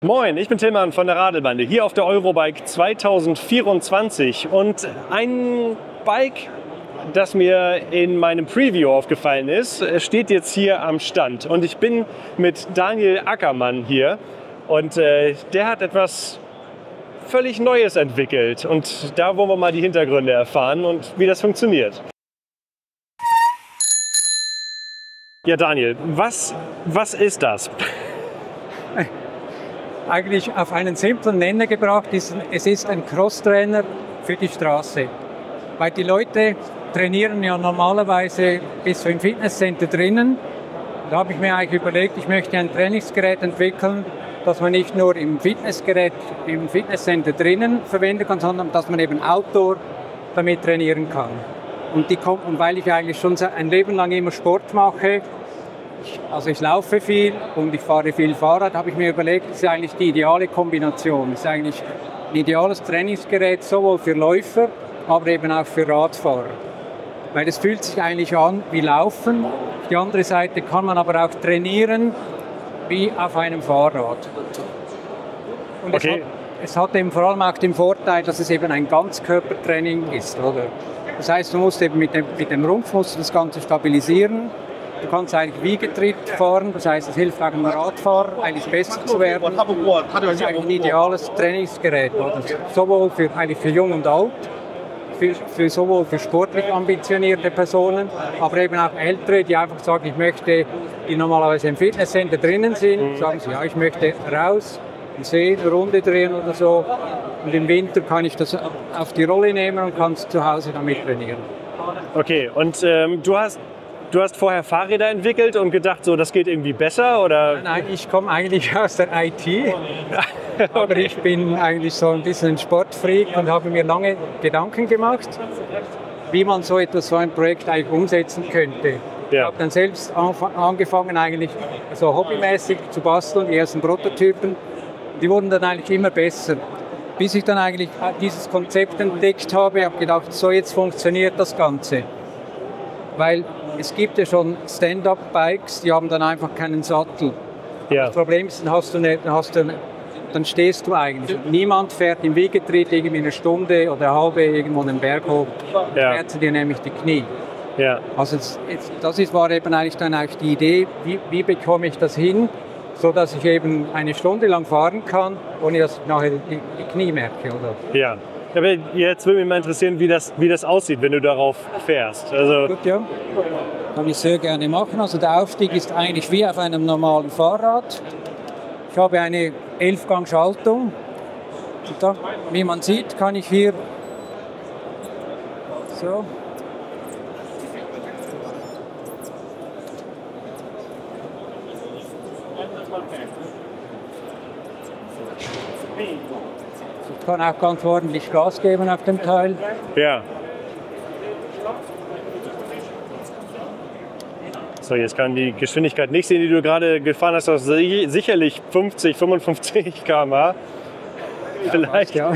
Moin, ich bin Tillmann von der Radelbande, hier auf der Eurobike 2024 und ein Bike, das mir in meinem Preview aufgefallen ist, steht jetzt hier am Stand und ich bin mit Daniel Ackermann hier und der hat etwas völlig Neues entwickelt und da wollen wir mal die Hintergründe erfahren und wie das funktioniert. Ja, Daniel, was ist das? Eigentlich auf einen simplen Nenner gebracht, es ist ein Crosstrainer für die Straße. Weil die Leute trainieren ja normalerweise bis im Fitnesscenter drinnen. Da habe ich mir eigentlich überlegt, ich möchte ein Trainingsgerät entwickeln, das man nicht nur im Fitnesscenter drinnen verwenden kann, sondern dass man eben outdoor damit trainieren kann. Und weil ich eigentlich schon ein Leben lang immer Sport mache, ich laufe viel und ich fahre viel Fahrrad, habe ich mir überlegt, das ist eigentlich die ideale Kombination. Das ist eigentlich ein ideales Trainingsgerät, sowohl für Läufer, aber eben auch für Radfahrer. Weil es fühlt sich eigentlich an wie Laufen. Auf die andere Seite kann man aber auch trainieren wie auf einem Fahrrad. Und okay. Es hat eben vor allem auch den Vorteil, dass es eben ein Ganzkörpertraining ist. Oder? Das heißt, du musst eben mit dem Rumpf das Ganze stabilisieren. Du kannst eigentlich Wiegetritt fahren, das heißt, es hilft auch einem Radfahrer, eigentlich besser zu werden. Das ist eigentlich ein ideales Trainingsgerät, oder? Sowohl für Jung und Alt, sowohl für sportlich ambitionierte Personen, aber eben auch Ältere, die einfach sagen, die normalerweise im Fitnesscenter drinnen sind, sagen sie, ja, ich möchte raus, im See eine Runde drehen oder so. Und im Winter kann ich das auf die Rolle nehmen und kann zu Hause damit trainieren. Okay, und Du hast vorher Fahrräder entwickelt und gedacht, so das geht irgendwie besser, oder? Nein, ich komme eigentlich aus der IT, aber ich bin eigentlich so ein bisschen ein Sportfreak und habe mir lange Gedanken gemacht, wie man so ein Projekt eigentlich umsetzen könnte. Ja. Ich habe dann selbst angefangen, eigentlich so hobbymäßig zu basteln, die ersten Prototypen. Die wurden dann eigentlich immer besser. Bis ich dann eigentlich dieses Konzept entdeckt habe, habe gedacht, so jetzt funktioniert das Ganze. Weil es gibt ja schon Stand-up-Bikes, die haben dann einfach keinen Sattel. Ja. Das Problem ist, dann stehst du eigentlich. Niemand fährt im Wiegetritt irgendwie eine Stunde oder eine halbe irgendwo einen Berg hoch. Ja. Schmerzen dir nämlich die Knie. Ja. Also war eben eigentlich die Idee, wie bekomme ich das hin, so dass ich eben eine Stunde lang fahren kann, ohne dass ich nachher die Knie merke, oder? Ja. Aber jetzt würde mich mal interessieren, wie das aussieht, wenn du darauf fährst. Also gut, ja. Kann ich sehr gerne machen. Also der Aufstieg ist eigentlich wie auf einem normalen Fahrrad. Ich habe eine 11-Gang-Schaltung. Und da, wie man sieht, kann ich hier so. Ich kann auch ganz ordentlich Gas geben auf dem Teil. Ja. So, jetzt kann die Geschwindigkeit nicht sehen, die du gerade gefahren hast. Das ist sicherlich 50, 55 km/h. Vielleicht. Ja.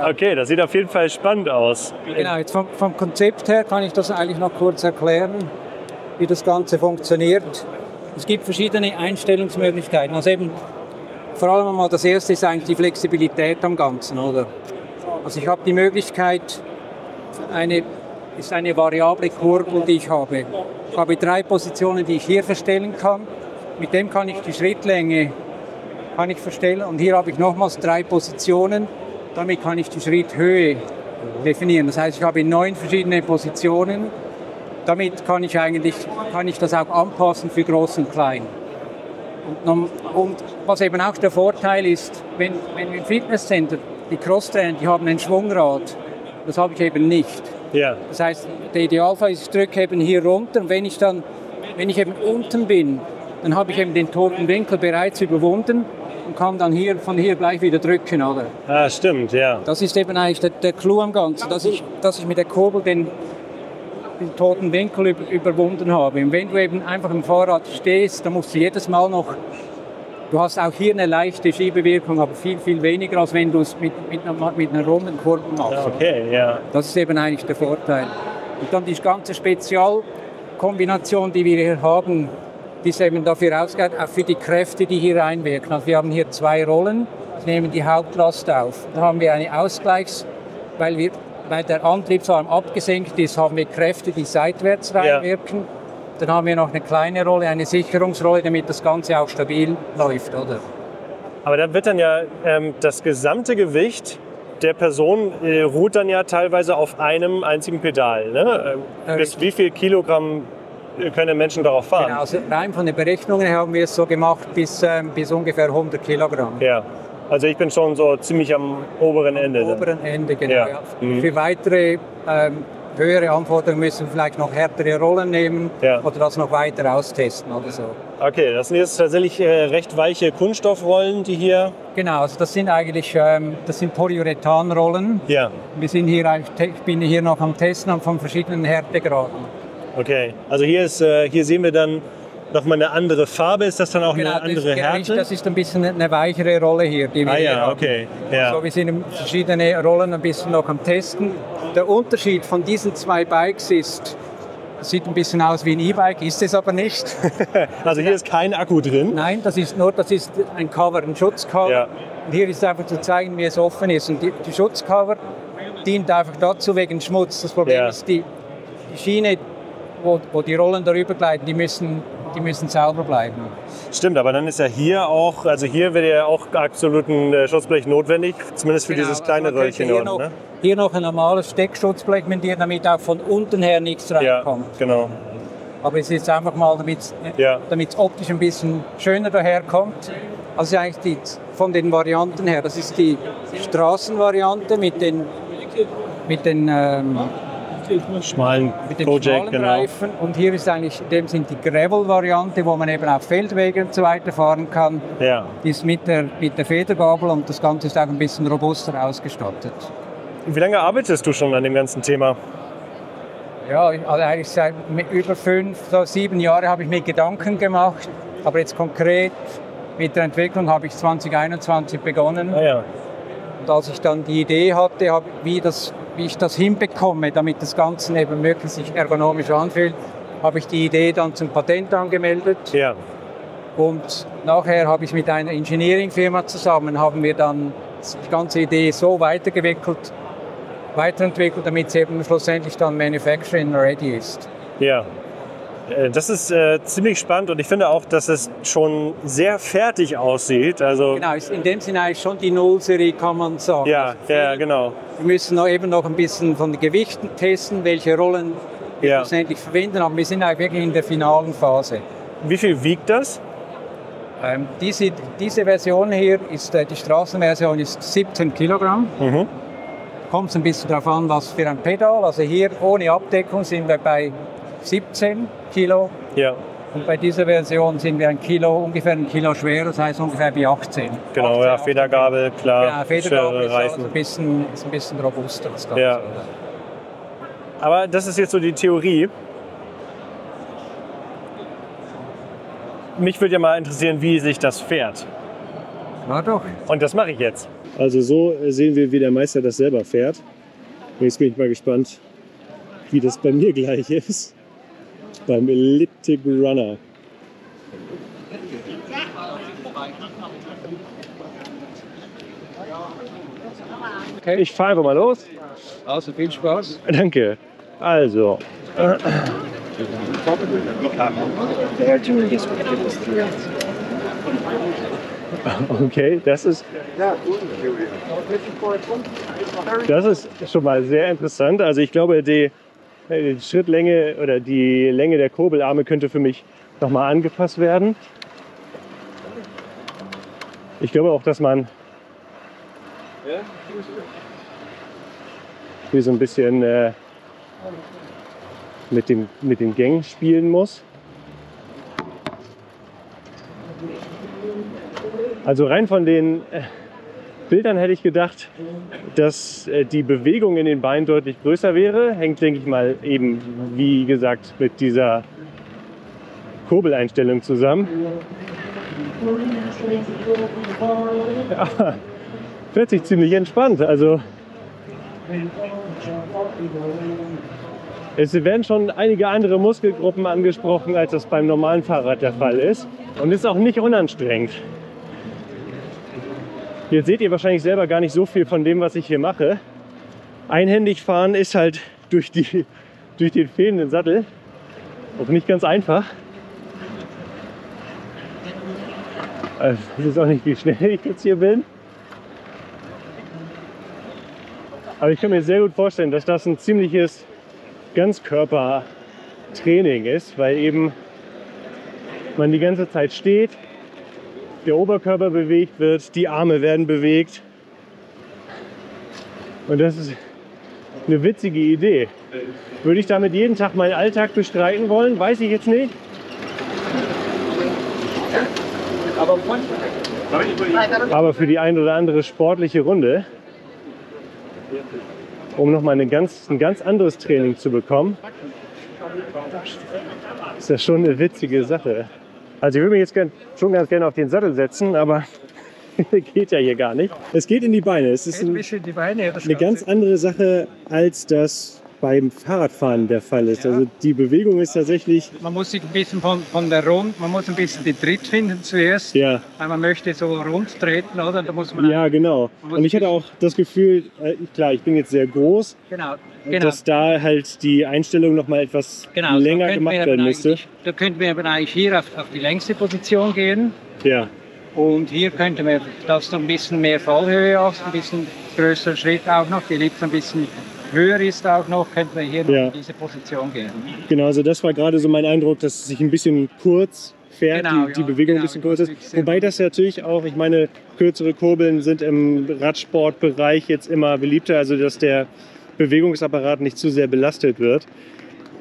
Okay, das sieht auf jeden Fall spannend aus. Genau, jetzt vom Konzept her kann ich das eigentlich noch kurz erklären, wie das Ganze funktioniert. Es gibt verschiedene Einstellungsmöglichkeiten. Also eben, vor allem einmal das erste ist eigentlich die Flexibilität am Ganzen, oder? Also ich habe die Möglichkeit, ist eine variable Kurbel, die ich habe. Ich habe 3 Positionen, die ich hier verstellen kann. Mit dem kann ich die Schrittlänge verstellen und hier habe ich nochmals 3 Positionen. Damit kann ich die Schritthöhe definieren. Das heißt, ich habe 9 verschiedene Positionen. Damit kann ich das auch anpassen für Groß und Klein. Und was eben auch der Vorteil ist, wenn im Fitnesscenter die Crosstrainer, die haben ein Schwungrad, das habe ich eben nicht. Ja. Das heißt, der Idealfall ist, ich drücke eben hier runter und wenn ich eben unten bin, dann habe ich eben den toten Winkel bereits überwunden und kann dann von hier gleich wieder drücken, oder? Ah, stimmt, ja. Das ist eben eigentlich der Clou am Ganzen, dass ich mit der Kurbel den toten Winkel überwunden habe. Und wenn du eben einfach im Fahrrad stehst, dann musst du jedes Mal noch, du hast auch hier eine leichte Schiebewirkung, aber viel, viel weniger, als wenn du es mit einer runden Kurbel machst. Okay, ja. Das ist eben eigentlich der Vorteil. Und dann die ganze Spezialkombination, die wir hier haben, die ist eben dafür ausgegangen, auch für die Kräfte, die hier einwirken. Also wir haben hier 2 Rollen, die nehmen die Hauptlast auf. Dann haben wir eine weil der Antriebsarm abgesenkt ist, haben wir Kräfte, die seitwärts reinwirken. Dann haben wir noch eine kleine Rolle, eine Sicherungsrolle, damit das Ganze auch stabil läuft, oder? Aber da wird dann ja das gesamte Gewicht der Person ruht dann ja teilweise auf einem einzigen Pedal. Ne? Bis wie viel Kilogramm können Menschen darauf fahren? Genau, also rein von den Berechnungen her haben wir es so gemacht bis ungefähr 100 Kilogramm. Ja, also ich bin schon so ziemlich am oberen Ende. Am oberen Ende, genau. Ja. Für weitere höhere Anforderungen müssen wir vielleicht noch härtere Rollen nehmen oder das noch weiter austesten oder so. Okay, das sind jetzt tatsächlich recht weiche Kunststoffrollen, die hier... Genau, also das sind eigentlich Polyurethanrollen. Ja. Ich bin hier noch am Testen von verschiedenen Härtegraden. Okay, also hier sehen wir dann nochmal eine andere Farbe. Ist das dann auch eine andere Härte? Das ist ein bisschen eine weichere Rolle hier, die wir hier haben. Okay. Ja. Also wir sind verschiedene Rollen ein bisschen noch am Testen. Der Unterschied von diesen 2 Bikes sieht ein bisschen aus wie ein E-Bike, ist es aber nicht. Also hier ist kein Akku drin? Nein, das ist ein Cover, ein Schutzcover. Ja. Und hier ist einfach zu zeigen, wie es offen ist. Und die Schutzcover dient einfach dazu wegen Schmutz. Das Problem ist, die Schiene, wo die Rollen darüber gleiten, die müssen sauber bleiben. Stimmt, aber dann ist ja hier auch, also hier wäre ja auch absolut ein Schutzblech notwendig, zumindest für dieses kleine Röllchen. Hier noch ein normales Steckschutzblech montieren, damit auch von unten her nichts reinkommt. Ja, genau. Aber es ist einfach mal, damit es optisch ein bisschen schöner daherkommt. Also eigentlich von den Varianten her, das ist die Straßenvariante mit den schmalen Reifen. Und hier ist eigentlich in dem Sinn die Gravel-Variante, wo man eben auf Feldwegen und so weiter fahren kann. Ja. Die ist mit der Federgabel und das Ganze ist auch ein bisschen robuster ausgestattet. Wie lange arbeitest du schon an dem ganzen Thema? Ja, also eigentlich seit über 7 Jahre habe ich mir Gedanken gemacht, aber jetzt konkret mit der Entwicklung habe ich 2021 begonnen. Ja. Und als ich dann die Idee hatte, wie ich das hinbekomme, damit das Ganze eben möglichst sich ergonomisch anfühlt, habe ich die Idee dann zum Patent angemeldet. Ja. Und nachher habe ich mit einer Engineering-Firma zusammen, haben wir dann die ganze Idee so weiterentwickelt, damit sie eben schlussendlich dann manufacturing ready ist. Ja, das ist ziemlich spannend und ich finde auch, dass es schon sehr fertig aussieht. Also genau, ist in dem Sinne eigentlich schon die Null-Serie, kann man sagen. Ja, genau. Wir müssen noch ein bisschen von den Gewichten testen, welche Rollen wir schlussendlich verwenden, aber wir sind eigentlich wirklich in der finalen Phase. Wie viel wiegt das? Diese Version hier, die Straßenversion, ist 17 Kilogramm. Mhm. Kommt ein bisschen darauf an, was für ein Pedal. Also hier ohne Abdeckung sind wir bei 17 Kilo. Ja. Und bei dieser Version sind wir ungefähr ein Kilo schwerer, das heißt ungefähr bei 18. Genau, 18, ja, Federgabel, klar. Genau, Federgabel ist also ein bisschen robuster. Das Ganze, ja. Aber das ist jetzt so die Theorie. Mich würde ja mal interessieren, wie sich das fährt. Na doch. Und das mache ich jetzt. Also so sehen wir, wie der Meister das selber fährt. Jetzt bin ich mal gespannt, wie das bei mir gleich ist. Beim Elliptic Runner. Okay, ich fahre einfach mal los. Also viel Spaß. Danke. Also. Okay, das ist schon mal sehr interessant. Also ich glaube, die Schrittlänge oder die Länge der Kurbelarme könnte für mich nochmal angepasst werden. Ich glaube auch, dass man hier so ein bisschen mit den Gängen spielen muss. Also rein von den Bildern hätte ich gedacht, dass die Bewegung in den Beinen deutlich größer wäre. Hängt, denke ich mal, eben, wie gesagt, mit dieser Kurbeleinstellung zusammen. Ja, hört sich ziemlich entspannt. Also Es werden schon einige andere Muskelgruppen angesprochen, als das beim normalen Fahrrad der Fall ist. Und ist auch nicht unanstrengend. Jetzt seht ihr wahrscheinlich selber gar nicht so viel von dem, was ich hier mache. Einhändig fahren ist halt durch den fehlenden Sattel auch nicht ganz einfach. Also, ich weiß auch nicht, wie schnell ich jetzt hier bin. Aber ich kann mir sehr gut vorstellen, dass das ein ziemliches Ganzkörpertraining ist, weil eben man die ganze Zeit steht, der Oberkörper bewegt wird, die Arme werden bewegt. Und das ist eine witzige Idee. Würde ich damit jeden Tag meinen Alltag bestreiten wollen? Weiß ich jetzt nicht. Aber für die ein oder andere sportliche Runde, um nochmal ein ganz anderes Training zu bekommen, ist das schon eine witzige Sache. Also ich würde mich jetzt schon ganz gerne auf den Sattel setzen, aber geht ja hier gar nicht. Es geht in die Beine. Es ist eine ganz andere Sache, als das beim Fahrradfahren der Fall ist. Also die Bewegung ist tatsächlich... Man muss sich ein bisschen von der man muss ein bisschen den Tritt finden zuerst, ja. Weil man möchte so rund treten, oder? Da muss man ja, genau. Und ich hatte auch das Gefühl, klar, ich bin jetzt sehr groß, genau. dass da halt die Einstellung noch mal etwas länger gemacht werden müsste. Da könnten wir aber eigentlich hier auf die längste Position gehen. Ja. Und hier könnte man das noch ein bisschen mehr Fallhöhe auf, ein bisschen größeren Schritt auch noch, die Ellipse ein bisschen höher ist auch noch, könnte man hier noch in diese Position gehen. Genau, also das war gerade so mein Eindruck, dass es sich ein bisschen kurz fährt, die Bewegung ein bisschen kurz ist. Wobei das natürlich auch, ich meine, kürzere Kurbeln sind im Radsportbereich jetzt immer beliebter, also dass der Bewegungsapparat nicht zu sehr belastet wird.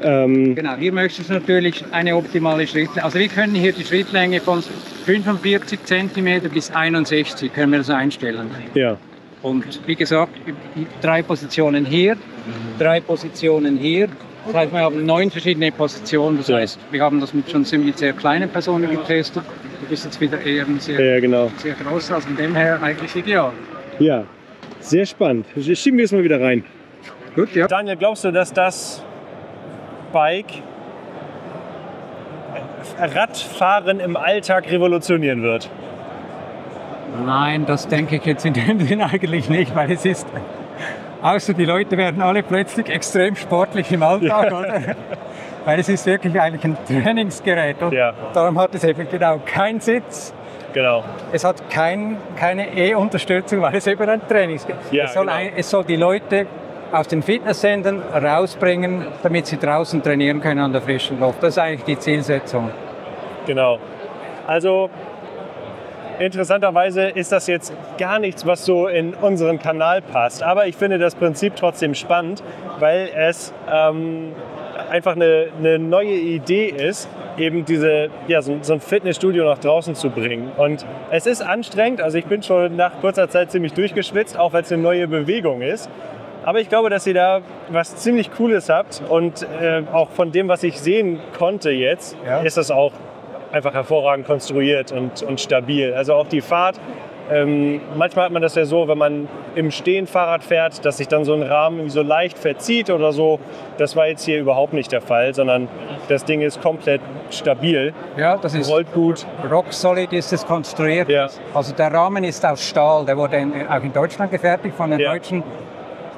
Genau, hier möchtest du natürlich eine optimale Schrittlänge. Also wir können hier die Schrittlänge von 45 cm bis 61 können wir das einstellen. Ja. Und wie gesagt, 3 Positionen hier, 3 Positionen hier. Das heißt, wir haben 9 verschiedene Positionen. Das heißt, wir haben das mit schon ziemlich sehr kleinen Personen getestet. Du bist jetzt wieder eher ein sehr groß, also von dem her eigentlich ideal. Ja, sehr spannend. Schieben wir es mal wieder rein. Gut, ja. Daniel, glaubst du, dass das Bike Radfahren im Alltag revolutionieren wird? Nein, das denke ich jetzt in dem Sinne eigentlich nicht, weil es ist, außer die Leute werden alle plötzlich extrem sportlich im Alltag, oder? Weil es ist wirklich eigentlich ein Trainingsgerät. Und darum hat es eben genau keinen Sitz. Genau. Es hat keine E-Unterstützung, weil es eben ein Trainingsgerät ist. Ja, es soll die Leute aus den Fitnesssendern rausbringen, damit sie draußen trainieren können an der frischen Luft. Das ist eigentlich die Zielsetzung. Genau. Also interessanterweise ist das jetzt gar nichts, was so in unseren Kanal passt. Aber ich finde das Prinzip trotzdem spannend, weil es einfach eine neue Idee ist, eben so ein Fitnessstudio nach draußen zu bringen. Und es ist anstrengend, also ich bin schon nach kurzer Zeit ziemlich durchgeschwitzt, auch weil es eine neue Bewegung ist. Aber ich glaube, dass ihr da was ziemlich Cooles habt und auch von dem, was ich sehen konnte jetzt, ist das auch einfach hervorragend konstruiert und stabil. Also auch die Fahrt, manchmal hat man das ja so, wenn man im Stehen Fahrrad fährt, dass sich dann so ein Rahmen irgendwie so leicht verzieht oder so. Das war jetzt hier überhaupt nicht der Fall, sondern das Ding ist komplett stabil. Ja, das ist rollt gut. Rock solid ist es konstruiert. Ja. Also der Rahmen ist aus Stahl, der wurde auch in Deutschland gefertigt von einer deutschen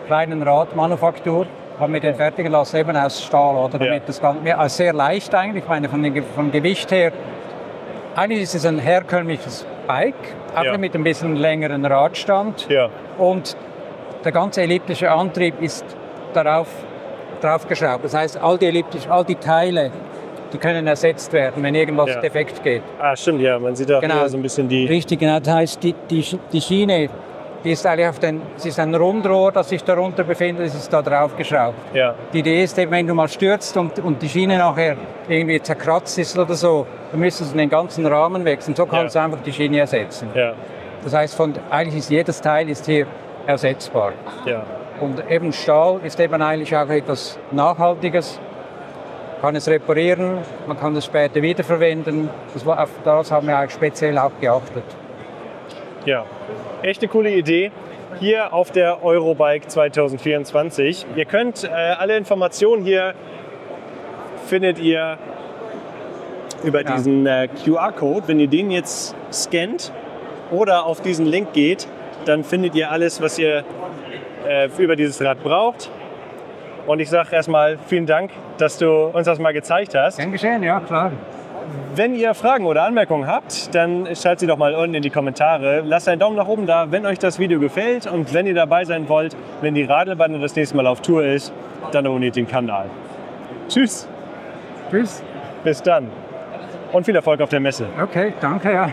kleinen Radmanufaktur. Haben wir den fertigen lassen, eben aus Stahl, oder? Damit das Ganze, sehr leicht eigentlich, ich meine vom Gewicht her. Eigentlich ist es ein herkömmliches Bike, einfach mit ein bisschen längeren Radstand. Ja. Und der ganze elliptische Antrieb ist drauf geschraubt. Das heißt, all die Teile, die können ersetzt werden, wenn irgendwas defekt geht. Ah, stimmt, ja. Man sieht auch hier so ein bisschen die... Richtig, genau. Das heißt, die Schiene, die ist eigentlich es ist ein Rundrohr, das sich darunter befindet, es ist da drauf geschraubt. Ja. Die Idee ist eben, wenn du mal stürzt und die Schiene nachher irgendwie zerkratzt ist oder so, dann müsstest du den ganzen Rahmen wechseln. So kannst du einfach die Schiene ersetzen. Ja. Das heißt, eigentlich ist jedes Teil hier ersetzbar. Ja. Und eben Stahl ist eben eigentlich auch etwas Nachhaltiges. Man kann es reparieren, man kann es später wiederverwenden. Das haben wir eigentlich speziell auch geachtet. Ja, echt eine coole Idee. hier auf der Eurobike 2024. Ihr könnt alle Informationen hier findet ihr über diesen QR-Code. Wenn ihr den jetzt scannt oder auf diesen Link geht, dann findet ihr alles, was ihr über dieses Rad braucht. Und ich sage erstmal vielen Dank, dass du uns das mal gezeigt hast. Gern geschehen, ja klar. Wenn ihr Fragen oder Anmerkungen habt, dann schreibt sie doch mal unten in die Kommentare. Lasst einen Daumen nach oben da, wenn euch das Video gefällt. Und wenn ihr dabei sein wollt, wenn die Radelbande das nächste Mal auf Tour ist, dann abonniert den Kanal. Tschüss. Tschüss. Bis dann. Und viel Erfolg auf der Messe. Okay, danke, ja.